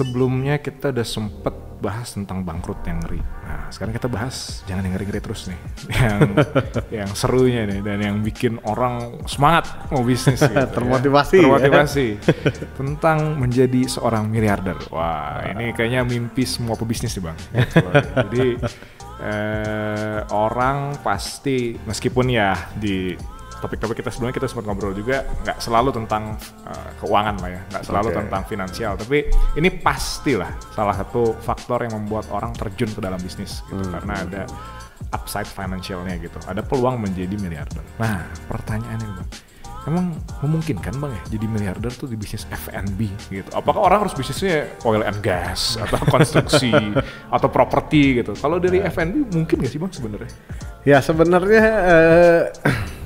sebelumnya kita udah sempet bahas tentang bangkrut yang ngeri. Nah, sekarang kita bahas jangan yang ngeri-ngeri terus nih. yang serunya nih dan yang bikin orang semangat mau bisnis gitu, termotivasi. Tentang menjadi seorang miliarder. Wah, ini kayaknya mimpi semua pebisnis nih, Bang. Gitu. Jadi orang pasti, meskipun ya di topik-topik kita sebelumnya kita sempat ngobrol juga, nggak selalu tentang keuangan lah ya, nggak selalu tentang finansial, tapi ini pastilah salah satu faktor yang membuat orang terjun ke dalam bisnis gitu, karena ada upside financialnya gitu, ada peluang menjadi miliarder. Nah, pertanyaannya Bang, emang memungkinkan Bang ya jadi miliarder tuh di bisnis F&B gitu? Apakah orang harus bisnisnya oil and gas atau konstruksi atau properti gitu? Kalau dari F&B mungkin nggak sih Bang sebenarnya? Ya sebenarnya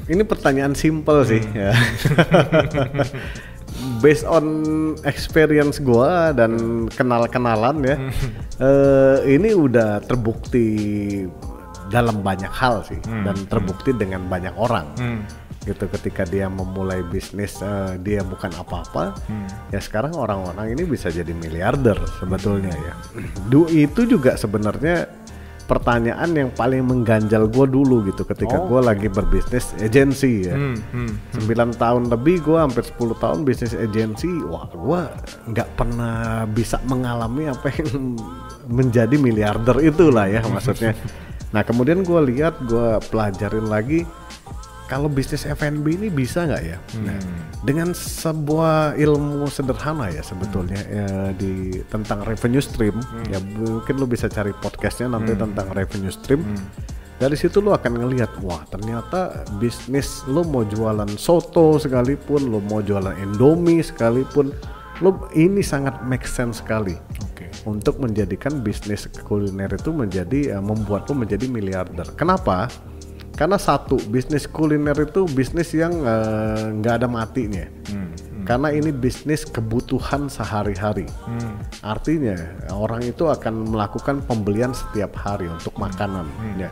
ini pertanyaan simple sih ya. Based on experience gua dan kenal-kenalan ya, ini udah terbukti dalam banyak hal sih, dan terbukti dengan banyak orang. Gitu, ketika dia memulai bisnis dia bukan apa-apa, ya sekarang orang-orang ini bisa jadi miliarder sebetulnya ya. Itu juga sebenarnya pertanyaan yang paling mengganjal gue dulu gitu ketika gue lagi berbisnis agensi ya. 9 tahun lebih, gue hampir 10 tahun bisnis agensi. Wah, gue nggak pernah bisa mengalami apa yang menjadi miliarder itulah ya maksudnya. Nah kemudian gue lihat, gue pelajarin lagi kalau bisnis F&B ini bisa nggak ya? Nah, dengan sebuah ilmu sederhana ya sebetulnya tentang revenue stream, ya mungkin lo bisa cari podcastnya nanti tentang revenue stream. Dari situ lo akan ngelihat, wah ternyata bisnis lo mau jualan soto sekalipun, lo mau jualan Indomie sekalipun, lo ini sangat make sense sekali. Untuk menjadikan bisnis kuliner itu menjadi membuat lo menjadi miliarder. Kenapa? Karena satu, bisnis kuliner itu bisnis yang nggak ada matinya. Karena ini bisnis kebutuhan sehari-hari. Artinya orang itu akan melakukan pembelian setiap hari untuk makanan. Ya.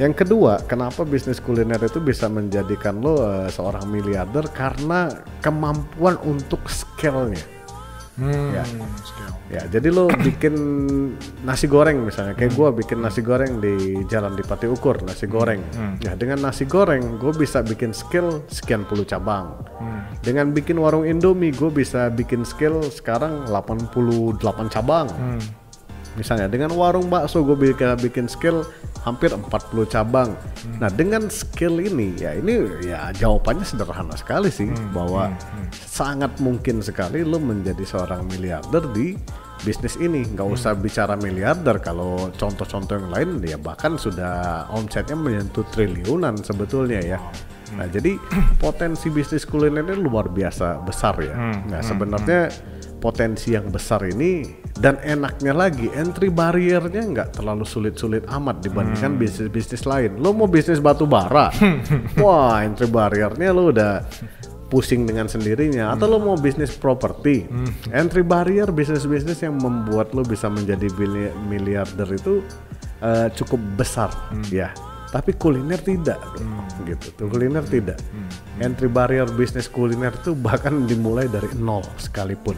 Yang kedua, kenapa bisnis kuliner itu bisa menjadikan lo seorang miliarder? Karena kemampuan untuk scale-nya. Ya, jadi lo bikin nasi goreng misalnya, kayak gue bikin nasi goreng di Jalan Dipati Ukur, nasi goreng. Ya, dengan nasi goreng gue bisa bikin skill sekian puluh cabang. Dengan bikin warung Indomie gue bisa bikin skill sekarang 88 cabang. Misalnya dengan warung bakso gue bikin skill hampir 40 cabang. Nah dengan skill ini ya jawabannya sederhana sekali sih, bahwa sangat mungkin sekali lo menjadi seorang miliarder di bisnis ini. Nggak usah bicara miliarder, kalau contoh-contoh yang lain ya bahkan sudah omsetnya menyentuh triliunan sebetulnya ya. Nah jadi potensi bisnis kuliner ini luar biasa besar ya. Nah sebenarnya potensi yang besar ini, dan enaknya lagi entry barriernya nggak terlalu sulit-sulit amat dibandingkan bisnis-bisnis lain. Lo mau bisnis batu bara, wah entry barriernya lo udah pusing dengan sendirinya. Atau lo mau bisnis properti, entry barrier bisnis-bisnis yang membuat lo bisa menjadi miliarder itu cukup besar ya. Tapi kuliner tidak, gitu. Tuh kuliner tidak. Entry barrier bisnis kuliner itu bahkan dimulai dari nol sekalipun.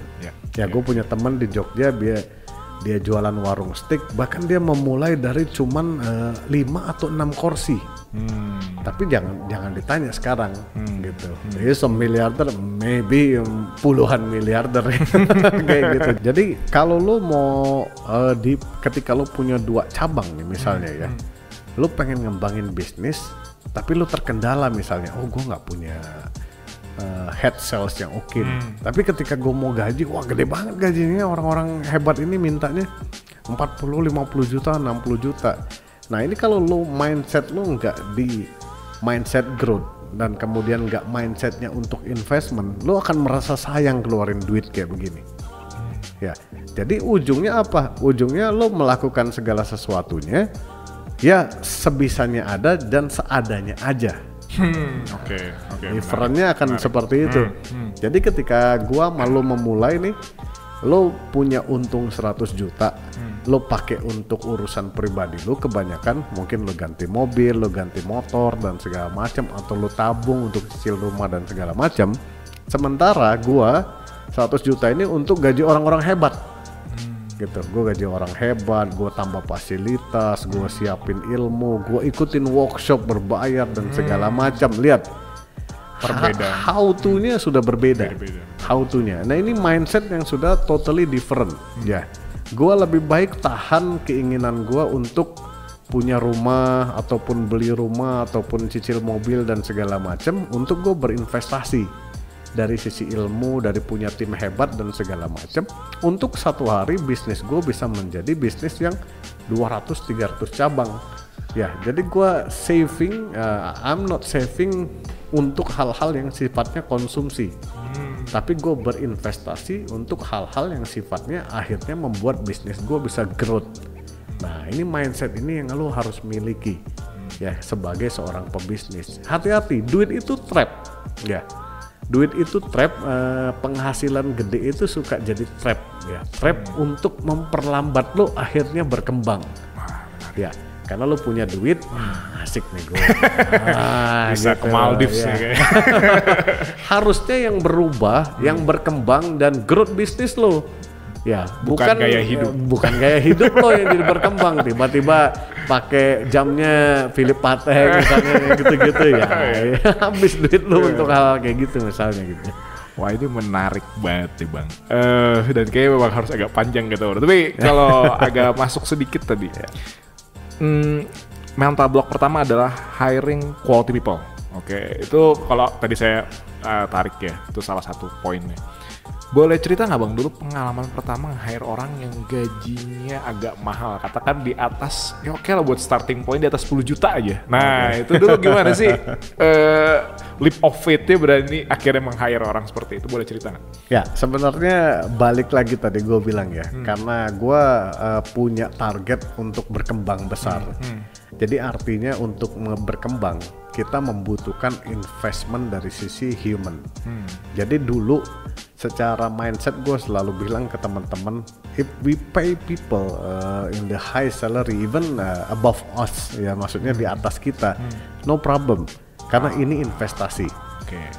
Ya, gue punya teman di Jogja, dia jualan warung steak, bahkan dia memulai dari cuman 5 atau 6 kursi. Tapi jangan ditanya sekarang, gitu. Jadi miliarder, maybe puluhan miliarder kayak gitu. Jadi kalau lo mau ketika lo punya 2 cabang nih misalnya ya. Lo pengen ngembangin bisnis, tapi lo terkendala misalnya, gue nggak punya head sales yang oke. Tapi ketika gue mau gaji, wah gede banget gajinya, orang-orang hebat ini mintanya 40, 50 juta, 60 juta. Nah ini kalau lo mindset lo nggak di mindset growth, dan kemudian nggak mindsetnya untuk investment, lo akan merasa sayang keluarin duit kayak begini. Ya, jadi ujungnya apa? Ujungnya lo melakukan segala sesuatunya ya sebisanya ada dan seadanya aja. Differentnya akan seperti itu. Jadi ketika gua malu memulai nih, lo punya untung 100 juta, lo pakai untuk urusan pribadi lo kebanyakan, mungkin lo ganti mobil, lo ganti motor dan segala macam, atau lo tabung untuk cicil rumah dan segala macam. Sementara gua 100 juta ini untuk gaji orang-orang hebat. gitu. Gue gaji orang hebat, gue tambah fasilitas, gue siapin ilmu, gue ikutin workshop berbayar dan segala macam. Lihat, Perbedaan. how to-nya sudah berbeda. How to-nya. Nah ini mindset yang sudah totally different. Ya, gue lebih baik tahan keinginan gue untuk punya rumah ataupun beli rumah ataupun cicil mobil dan segala macam untuk gue berinvestasi. Dari sisi ilmu, dari punya tim hebat dan segala macam, untuk satu hari bisnis gue bisa menjadi bisnis yang 200-300 cabang. Ya, jadi gue saving, I'm not saving untuk hal-hal yang sifatnya konsumsi, tapi gue berinvestasi untuk hal-hal yang sifatnya akhirnya membuat bisnis gue bisa growth. Nah, ini mindset ini yang lo harus miliki ya sebagai seorang pebisnis. Hati-hati, duit itu trap ya. Duit itu trap, penghasilan gede itu suka jadi trap ya. Trap untuk memperlambat lo akhirnya berkembang. Ya, karena lo punya duit, asik nih gue. Bisa gitu, ke Maldives ya. ya. Harusnya yang berubah, yang berkembang dan growth bisnis lo. Ya, Bukan gaya hidup. Bukan gaya hidup lo yang jadi berkembang. Tiba-tiba pakai jamnya Philip Patek misalnya gitu-gitu ya. Habis duit lo untuk hal kayak gitu misalnya gitu. Wah, ini menarik banget nih Bang. Dan kayaknya memang harus agak panjang gitu. Tapi kalau agak masuk sedikit tadi ya. Mental block pertama adalah hiring quality people. Oke, itu kalau tadi saya tarik ya, itu salah satu poinnya. Boleh cerita nggak Bang dulu pengalaman pertama nge-hire orang yang gajinya agak mahal, katakan di atas, ya oke lah buat starting point di atas 10 juta aja. Nah itu dulu gimana sih leap of faith-nya berani akhirnya meng-hire orang seperti itu, boleh cerita nggak? Ya sebenarnya balik lagi tadi gue bilang ya, karena gue punya target untuk berkembang besar. Jadi artinya untuk berkembang kita membutuhkan investment dari sisi human. Jadi dulu secara mindset gue selalu bilang ke teman-teman, if we pay people in the high salary, even above us, ya maksudnya di atas kita, no problem, karena ini investasi.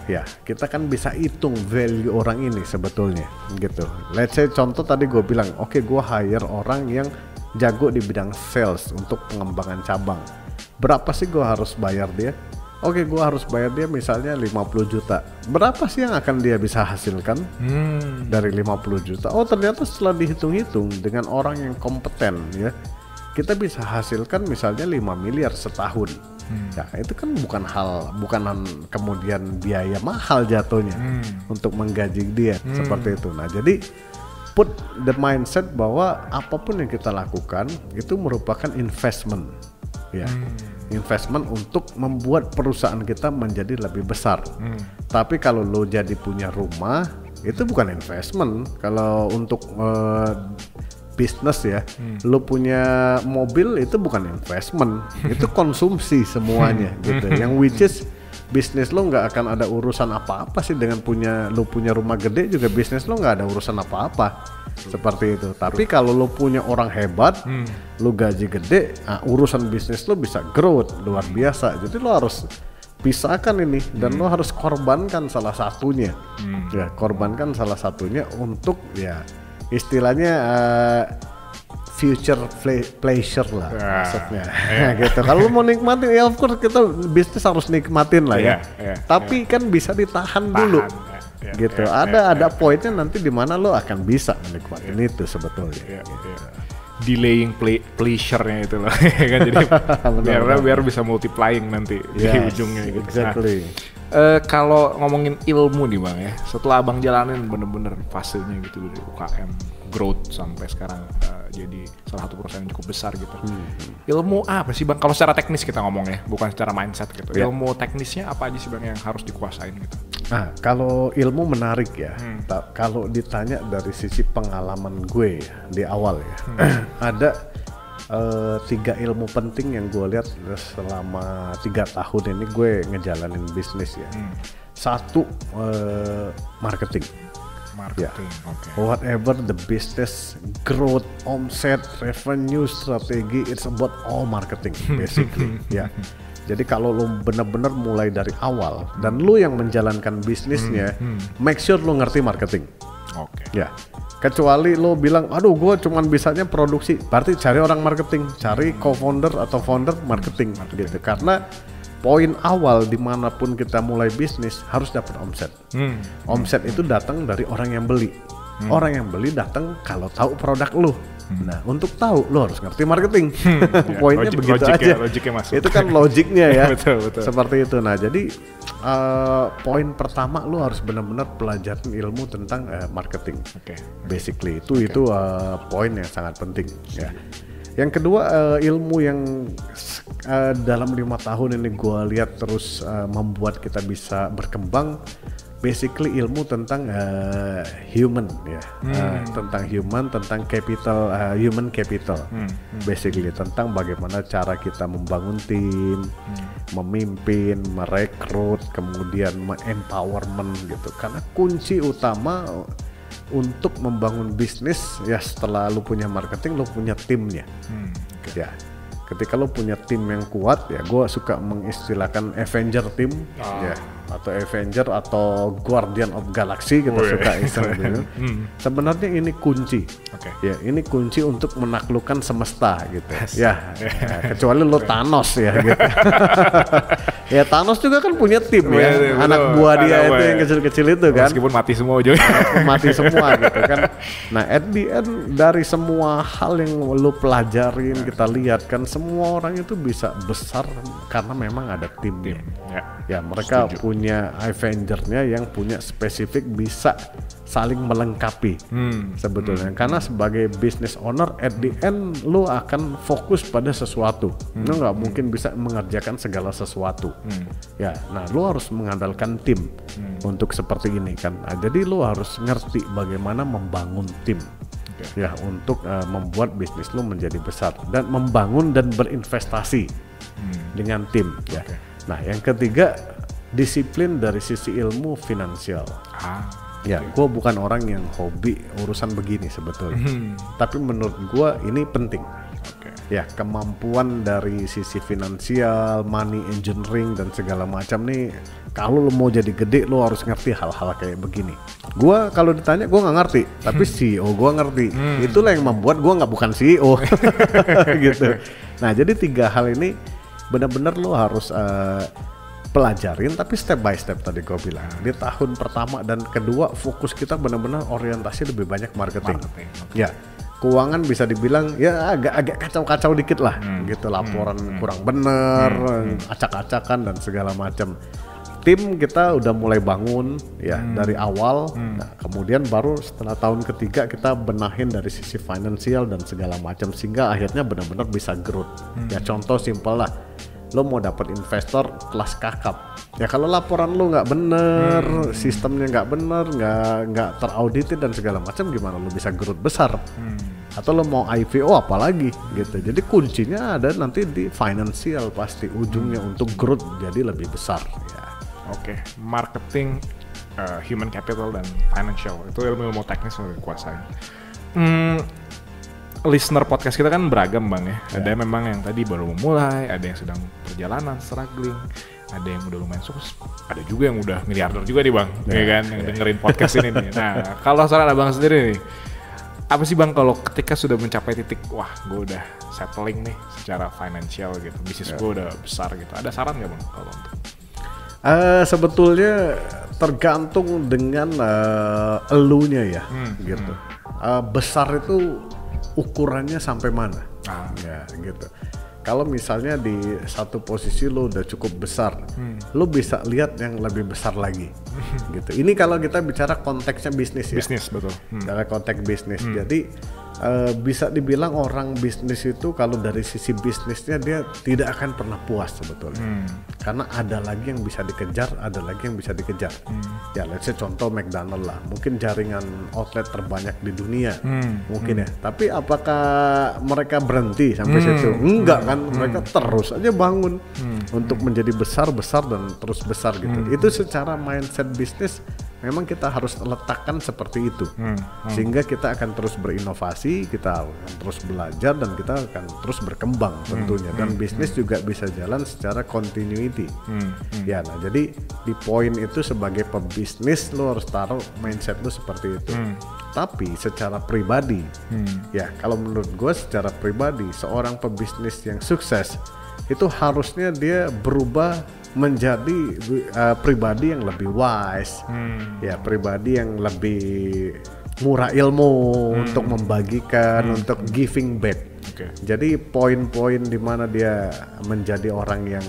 Ya kita kan bisa hitung value orang ini sebetulnya gitu. Let's say contoh tadi gue bilang, oke, gue hire orang yang jago di bidang sales untuk pengembangan cabang. Berapa sih gue harus bayar dia? Oke, gue harus bayar dia misalnya 50 juta. Berapa sih yang akan dia bisa hasilkan dari 50 juta? Oh, ternyata setelah dihitung-hitung dengan orang yang kompeten ya, kita bisa hasilkan misalnya 5 miliar setahun. Nah, itu kan bukan kemudian biaya mahal jatuhnya untuk menggaji dia seperti itu. Nah, jadi put the mindset bahwa apapun yang kita lakukan itu merupakan investment. Ya, investment untuk membuat perusahaan kita menjadi lebih besar. Tapi kalau lo jadi punya rumah, itu bukan investment. Kalau untuk bisnis ya, lo punya mobil itu bukan investment, itu konsumsi semuanya gitu. Yang which is bisnis lo nggak akan ada urusan apa-apa sih dengan lo punya rumah gede juga, bisnis lo nggak ada urusan apa-apa. Seperti itu. Tapi kalau lo punya orang hebat, lo gaji gede, urusan bisnis lo bisa growth luar biasa. Jadi lo harus pisahkan ini dan lo harus korbankan salah satunya. Ya, korbankan salah satunya untuk ya istilahnya future pleasure lah maksudnya. Gitu. Kalau lo mau nikmatin, ya of course kita bisnis harus nikmatin lah ya. Tapi kan bisa ditahan dulu. Gitu. Ada poinnya nanti di mana lo akan bisa menikmati itu sebetulnya. Delaying pleasure-nya itu loh. Kan jadi biar bisa multiplying nanti di ujungnya gitu. Exactly. Kalau ngomongin ilmu nih Bang ya, setelah Abang jalanin bener-bener fasenya gitu dari UKM growth sampai sekarang jadi salah satu perusahaan yang cukup besar gitu. Ilmu apa sih Bang? Kalau secara teknis kita ngomong ya, bukan secara mindset gitu. Ilmu teknisnya apa aja sih Bang yang harus dikuasain gitu? Nah, kalau ilmu menarik ya. Kalau ditanya dari sisi pengalaman gue ya, di awal ya, ada 3 ilmu penting yang gue lihat selama 3 tahun ini gue ngejalanin bisnis ya. Satu, marketing. Whatever the business growth, omset, revenue, strategi, it's about all marketing basically. Ya. Jadi kalau lo bener-bener mulai dari awal dan lo yang menjalankan bisnisnya, make sure lo ngerti marketing. Ya. Kecuali lo bilang, aduh gue cuman bisanya produksi, berarti cari orang marketing, cari co-founder atau founder marketing gitu. Karena poin awal dimanapun kita mulai bisnis harus dapat omset. Omset itu datang dari orang yang beli. Orang yang beli datang kalau tahu produk lo. Nah, untuk tahu lo harus ngerti marketing. Poinnya begitu aja. Logiknya masuk. Itu kan logiknya ya. Betul. Seperti itu. Nah, jadi poin pertama lo harus benar-benar pelajarin ilmu tentang marketing. Basically itu poin yang sangat penting. Ya. Yang kedua, ilmu yang dalam 5 tahun ini gue lihat terus membuat kita bisa berkembang. Basically ilmu tentang human ya, tentang human, tentang capital, human capital. Basically tentang bagaimana cara kita membangun tim, memimpin, merekrut, kemudian empowerment gitu. Karena kunci utama untuk membangun bisnis ya, setelah lu punya marketing, lu punya timnya. Ya. Ketika lo punya tim yang kuat, ya gue suka mengistilahkan Avenger team, ya, atau Avenger atau Guardian of Galaxy kita suka istilahnya. Sebenarnya ini kunci, ya ini kunci untuk menaklukkan semesta gitu. Ya, kecuali lo Thanos ya gitu. Ya Thanos juga kan punya tim ya, anak buah dia itu yang kecil-kecil itu kan. Meskipun mati semua juga. Mati semua gitu kan. Nah at the end dari semua hal yang lo pelajarin, kita lihat kan semua orang itu bisa besar karena memang ada timnya. Ya mereka punya Avenger-nya yang punya spesifik bisa saling melengkapi sebetulnya. Karena sebagai business owner at the end lo akan fokus pada sesuatu. Lo nggak mungkin bisa mengerjakan segala sesuatu. Ya, nah lo harus mengandalkan tim untuk seperti ini kan. Nah, jadi lo harus ngerti bagaimana membangun tim. Ya, untuk membuat bisnis lo menjadi besar dan membangun dan berinvestasi dengan tim. Ya. Nah, yang ketiga disiplin dari sisi ilmu finansial. Ya, gue bukan orang yang hobi urusan begini sebetulnya. Tapi menurut gue ini penting. Ya, kemampuan dari sisi finansial, money engineering dan segala macam nih. Kalau lo mau jadi gede, lo harus ngerti hal-hal kayak begini. Gua kalau ditanya, gua nggak ngerti, tapi CEO gua ngerti. Itulah yang membuat gua bukan CEO, gitu. Nah, jadi 3 hal ini benar-benar lo harus pelajarin, tapi step by step tadi gue bilang. Di tahun pertama dan kedua fokus kita benar-benar orientasi lebih banyak marketing. Ya. Keuangan bisa dibilang ya agak kacau-kacau dikit lah, gitu, laporan kurang bener, acak-acakan dan segala macam. Tim kita udah mulai bangun ya dari awal. Nah, kemudian baru setelah tahun ketiga kita benahin dari sisi finansial dan segala macam sehingga akhirnya benar-benar bisa growth. Ya contoh simpel lah, lo mau dapat investor kelas kakap. Ya kalau laporan lo nggak bener, sistemnya nggak bener, nggak teraudited dan segala macam, gimana lo bisa growth besar? Atau lo mau IPO apalagi gitu. Jadi kuncinya ada nanti di finansial pasti ujungnya untuk growth jadi lebih besar. Ya. Marketing, human capital dan financial itu ilmu-ilmu teknis yang dikuasai. Listener podcast kita kan beragam bang ya. Ada yang memang yang tadi baru memulai, ada yang sedang perjalanan struggling, ada yang udah lumayan sukses, ada juga yang udah miliarder juga nih bang, ya kan, yang dengerin podcast ini nih. Nah, kalau saran abang sendiri nih, apa sih bang kalau ketika sudah mencapai titik, wah gue udah settling nih secara financial gitu, bisnis gue udah besar gitu, ada saran nggak bang kalau untuk? Sebetulnya tergantung dengan elunya ya, gitu. Besar itu ukurannya sampai mana, ya gitu. Kalau misalnya di satu posisi lo udah cukup besar, lo bisa lihat yang lebih besar lagi, gitu. Ini kalau kita bicara konteksnya bisnis ya. Bisnis betul. Dalam konteks bisnis, jadi bisa dibilang orang bisnis itu kalau dari sisi bisnisnya dia tidak akan pernah puas sebetulnya. Karena ada lagi yang bisa dikejar, ada lagi yang bisa dikejar. Ya, let's say contoh McDonald lah, mungkin jaringan outlet terbanyak di dunia, mungkin ya. Tapi apakah mereka berhenti sampai situ? Enggak kan, mereka terus aja bangun untuk menjadi besar dan terus besar gitu. Itu secara mindset bisnis memang kita harus letakkan seperti itu. Sehingga kita akan terus berinovasi, kita akan terus belajar, dan kita akan terus berkembang tentunya. Dan bisnis juga bisa jalan secara continuity. Ya, nah jadi di poin itu sebagai pebisnis lo harus taruh mindset lo seperti itu. Tapi secara pribadi, ya kalau menurut gue secara pribadi, seorang pebisnis yang sukses itu harusnya dia berubah menjadi pribadi yang lebih wise, ya pribadi yang lebih murah ilmu untuk membagikan, untuk giving back. Jadi poin-poin di mana dia menjadi orang yang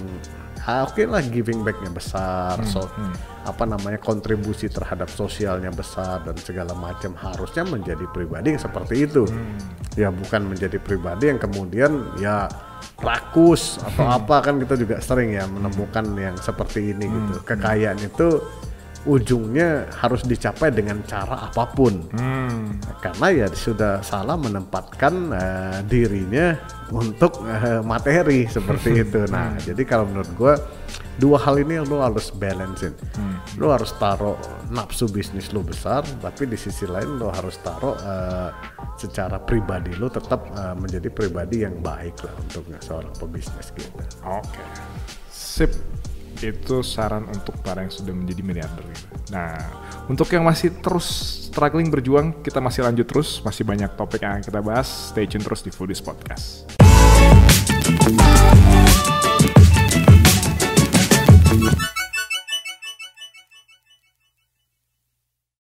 oke lah, giving back-nya besar, kontribusi terhadap sosialnya besar dan segala macam, harusnya menjadi pribadi yang seperti itu. Ya bukan menjadi pribadi yang kemudian ya rakus atau apa, kan kita juga sering ya menemukan yang seperti ini gitu. Kekayaan itu ujungnya harus dicapai dengan cara apapun, karena ya sudah salah menempatkan dirinya untuk materi seperti itu. Nah jadi kalau menurut gue dua hal ini lo harus balancein. Lo harus taruh nafsu bisnis lo besar, tapi di sisi lain lo harus taruh secara pribadi lo tetap menjadi pribadi yang baik lah untuk seorang pebisnis gitu. Oke, sip. Itu saran untuk para yang sudah menjadi miliarder. Nah, untuk yang masih terus struggling berjuang, kita masih lanjut terus, masih banyak topik yang kita bahas. Stay tune terus di Foodies Podcast.